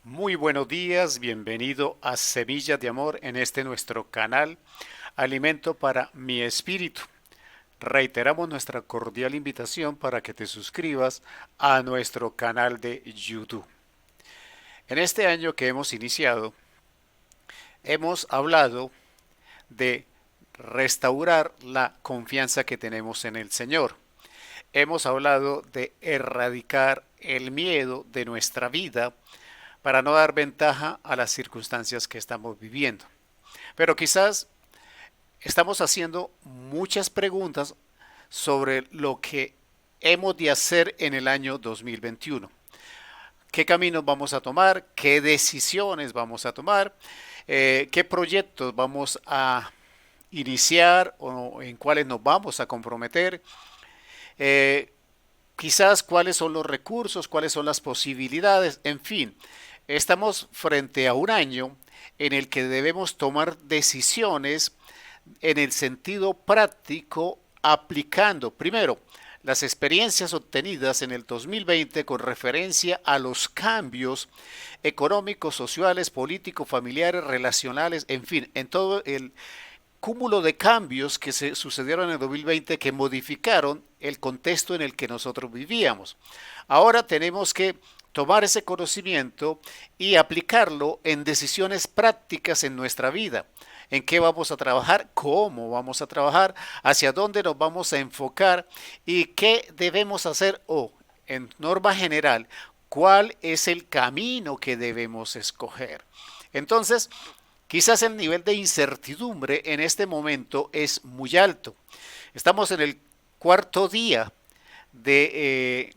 Muy buenos días, bienvenido a Semillas de Amor en este nuestro canal, Alimento para mi Espíritu. Reiteramos nuestra cordial invitación para que te suscribas a nuestro canal de YouTube. En este año que hemos iniciado, hemos hablado de restaurar la confianza que tenemos en el Señor. Hemos hablado de erradicar el miedo de nuestra vida para no dar ventaja a las circunstancias que estamos viviendo. Pero quizás estamos haciendo muchas preguntas sobre lo que hemos de hacer en el año 2021. ¿Qué caminos vamos a tomar? ¿Qué decisiones vamos a tomar? ¿Qué proyectos vamos a iniciar o en cuáles nos vamos a comprometer? Eh, Quizás cuáles son los recursos, cuáles son las posibilidades, en fin, estamos frente a un año en el que debemos tomar decisiones en el sentido práctico, aplicando primero las experiencias obtenidas en el 2020 con referencia a los cambios económicos, sociales, políticos, familiares, relacionales, en fin, en todo el cúmulo de cambios que se sucedieron en el 2020 que modificaron el contexto en el que nosotros vivíamos. Ahora tenemos que tomar ese conocimiento y aplicarlo en decisiones prácticas en nuestra vida. En qué vamos a trabajar, cómo vamos a trabajar, hacia dónde nos vamos a enfocar y qué debemos hacer o, en norma general, cuál es el camino que debemos escoger. Entonces, quizás el nivel de incertidumbre en este momento es muy alto. Estamos en el cuarto día de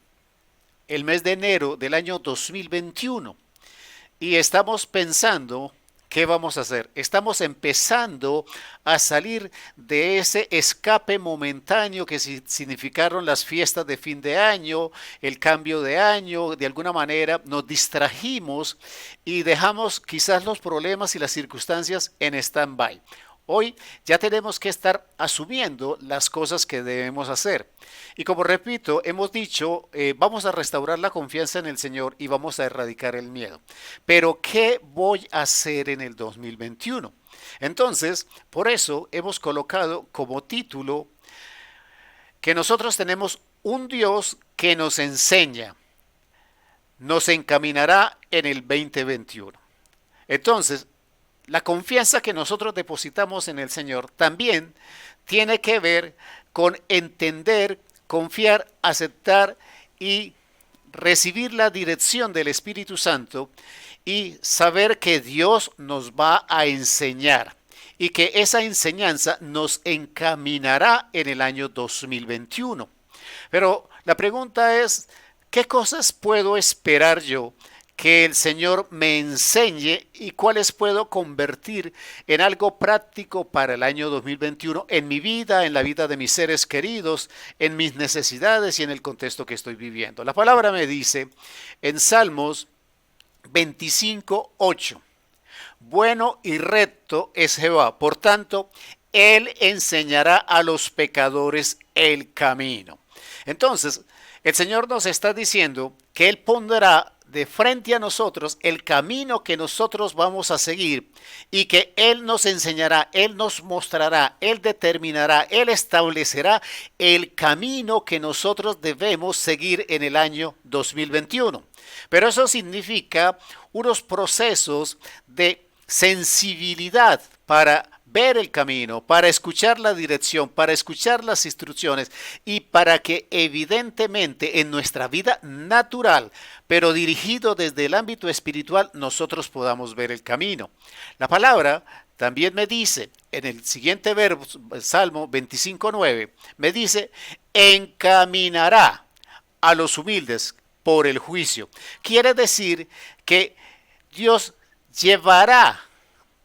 el mes de enero del año 2021 y estamos pensando qué vamos a hacer. Estamos empezando a salir de ese escape momentáneo que significaron las fiestas de fin de año, el cambio de año. De alguna manera nos distrajimos y dejamos quizás los problemas y las circunstancias en stand-by. Hoy ya tenemos que estar asumiendo las cosas que debemos hacer. Y como repito, hemos dicho, vamos a restaurar la confianza en el Señor y vamos a erradicar el miedo. Pero ¿qué voy a hacer en el 2021? Entonces, por eso hemos colocado como título que nosotros tenemos un Dios que nos enseña, nos encaminará en el 2021. Entonces, la confianza que nosotros depositamos en el Señor también tiene que ver con entender, confiar, aceptar y recibir la dirección del Espíritu Santo y saber que Dios nos va a enseñar y que esa enseñanza nos encaminará en el año 2021. Pero la pregunta es, ¿qué cosas puedo esperar yo que el Señor me enseñe y cuáles puedo convertir en algo práctico para el año 2021 en mi vida, en la vida de mis seres queridos, en mis necesidades y en el contexto que estoy viviendo? La palabra me dice en Salmos 25:8: bueno y recto es Jehová, por tanto, Él enseñará a los pecadores el camino. Entonces, el Señor nos está diciendo que Él pondrá de frente a nosotros el camino que nosotros vamos a seguir y que Él nos enseñará, Él nos mostrará, Él determinará, Él establecerá el camino que nosotros debemos seguir en el año 2021. Pero eso significa unos procesos de sensibilidad para ver el camino, para escuchar la dirección, para escuchar las instrucciones y para que evidentemente en nuestra vida natural, pero dirigido desde el ámbito espiritual, nosotros podamos ver el camino. La palabra también me dice, en el siguiente verbo, Salmo 25:9, me dice, encaminará a los humildes por el juicio. Quiere decir que Dios llevará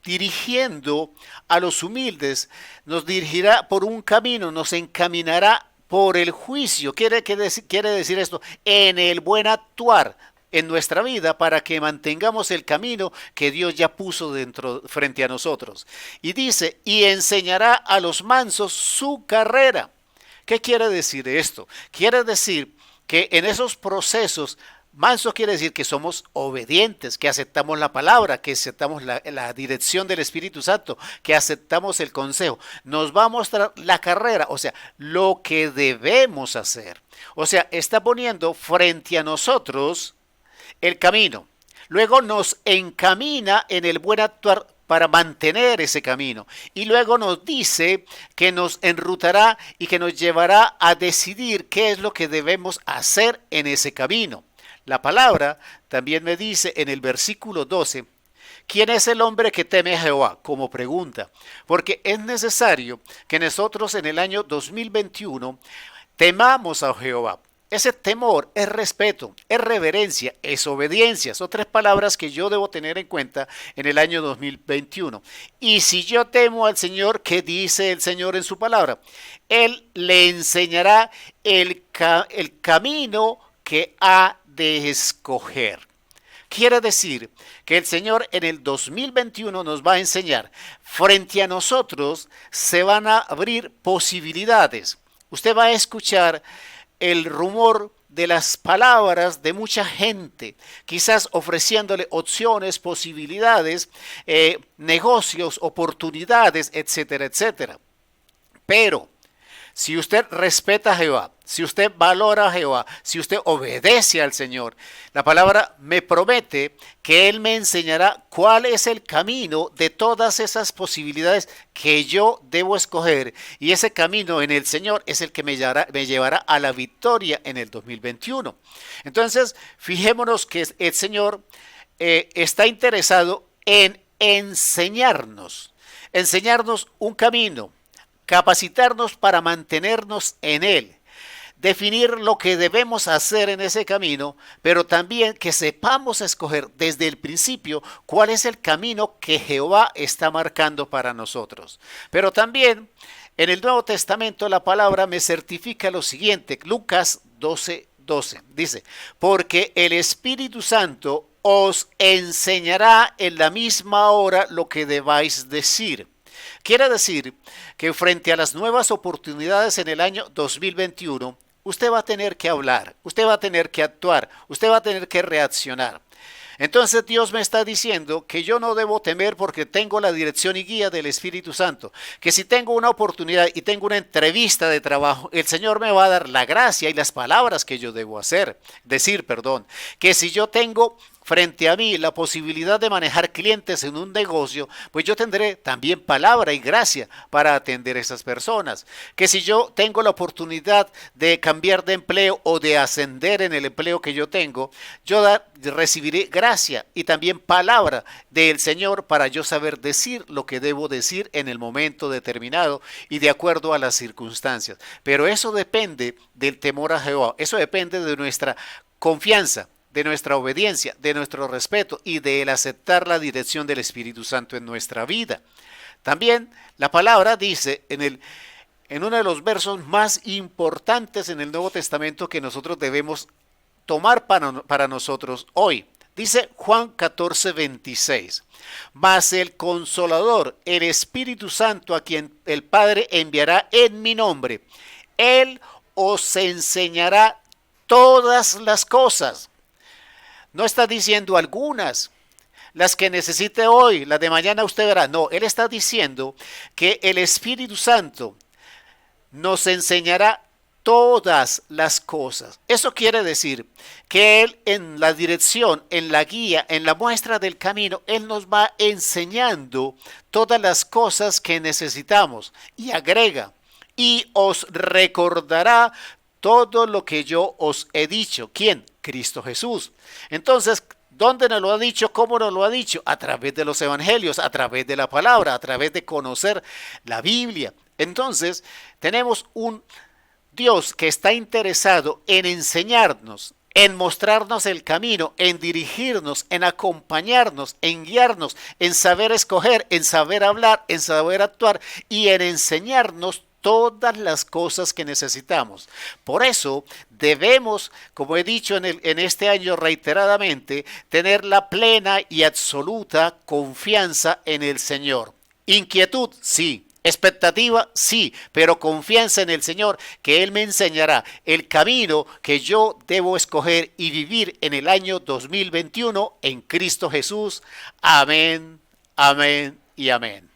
dirigiendo a los humildes, nos dirigirá por un camino, nos encaminará por el juicio. Quiere decir esto, en el buen actuar en nuestra vida para que mantengamos el camino que Dios ya puso frente a nosotros. Y dice, y enseñará a los mansos su carrera. ¿Qué quiere decir esto? Quiere decir que en esos procesos Mansos quiere decir que somos obedientes, que aceptamos la palabra, que aceptamos la dirección del Espíritu Santo, que aceptamos el consejo. Nos va a mostrar la carrera, o sea, lo que debemos hacer. O sea, está poniendo frente a nosotros el camino. Luego nos encamina en el buen actuar para mantener ese camino. Y luego nos dice que nos enrutará y que nos llevará a decidir qué es lo que debemos hacer en ese camino. La palabra también me dice en el versículo 12, ¿quién es el hombre que teme a Jehová? Como pregunta, porque es necesario que nosotros en el año 2021 temamos a Jehová. Ese temor es respeto, es reverencia, es obediencia. Son tres palabras que yo debo tener en cuenta en el año 2021. Y si yo temo al Señor, ¿qué dice el Señor en su palabra? Él le enseñará el camino que ha de escoger. Quiere decir que el Señor en el 2021 nos va a enseñar, frente a nosotros se van a abrir posibilidades. Usted va a escuchar el rumor de las palabras de mucha gente, quizás ofreciéndole opciones, posibilidades, negocios, oportunidades, etcétera, etcétera. Pero si usted respeta a Jehová, si usted valora a Jehová, si usted obedece al Señor, la palabra me promete que Él me enseñará cuál es el camino de todas esas posibilidades que yo debo escoger. Y ese camino en el Señor es el que me llevará a la victoria en el 2021. Entonces, fijémonos que el Señor está interesado en enseñarnos un camino, capacitarnos para mantenernos en él, definir lo que debemos hacer en ese camino, pero también que sepamos escoger desde el principio cuál es el camino que Jehová está marcando para nosotros. Pero también en el Nuevo Testamento la palabra me certifica lo siguiente, Lucas 12:12, dice, porque el Espíritu Santo os enseñará en la misma hora lo que debáis decir. Quiere decir que frente a las nuevas oportunidades en el año 2021, usted va a tener que hablar, usted va a tener que actuar, usted va a tener que reaccionar. Entonces Dios me está diciendo que yo no debo temer porque tengo la dirección y guía del Espíritu Santo, que si tengo una oportunidad y tengo una entrevista de trabajo, el Señor me va a dar la gracia y las palabras que yo debo decir, que si yo tengo frente a mí la posibilidad de manejar clientes en un negocio, pues yo tendré también palabra y gracia para atender a esas personas. Que si yo tengo la oportunidad de cambiar de empleo o de ascender en el empleo que yo tengo, yo recibiré gracia y también palabra del Señor para yo saber decir lo que debo decir en el momento determinado y de acuerdo a las circunstancias. Pero eso depende del temor a Jehová, eso depende de nuestra confianza, de nuestra obediencia, de nuestro respeto y de el aceptar la dirección del Espíritu Santo en nuestra vida. También la palabra dice en uno de los versos más importantes en el Nuevo Testamento que nosotros debemos tomar para nosotros hoy. Dice Juan 14:26, mas el Consolador, el Espíritu Santo, a quien el Padre enviará en mi nombre, Él os enseñará todas las cosas. No está diciendo algunas, las que necesite hoy, las de mañana usted verá. No, Él está diciendo que el Espíritu Santo nos enseñará todas las cosas. Eso quiere decir que Él en la dirección, en la guía, en la muestra del camino, Él nos va enseñando todas las cosas que necesitamos. Y agrega, y os recordará todo lo que yo os he dicho. ¿Quién? Cristo Jesús. Entonces, ¿dónde nos lo ha dicho? ¿Cómo nos lo ha dicho? A través de los evangelios, a través de la palabra, a través de conocer la Biblia. Entonces, tenemos un Dios que está interesado en enseñarnos, en mostrarnos el camino, en dirigirnos, en acompañarnos, en guiarnos, en saber escoger, en saber hablar, en saber actuar y en enseñarnos todas las cosas que necesitamos. Por eso debemos, como he dicho en este año reiteradamente, tener la plena y absoluta confianza en el Señor. Inquietud, sí. Expectativa, sí, pero confianza en el Señor, que Él me enseñará el camino que yo debo escoger y vivir en el año 2021 en Cristo Jesús. Amén, amén y amén.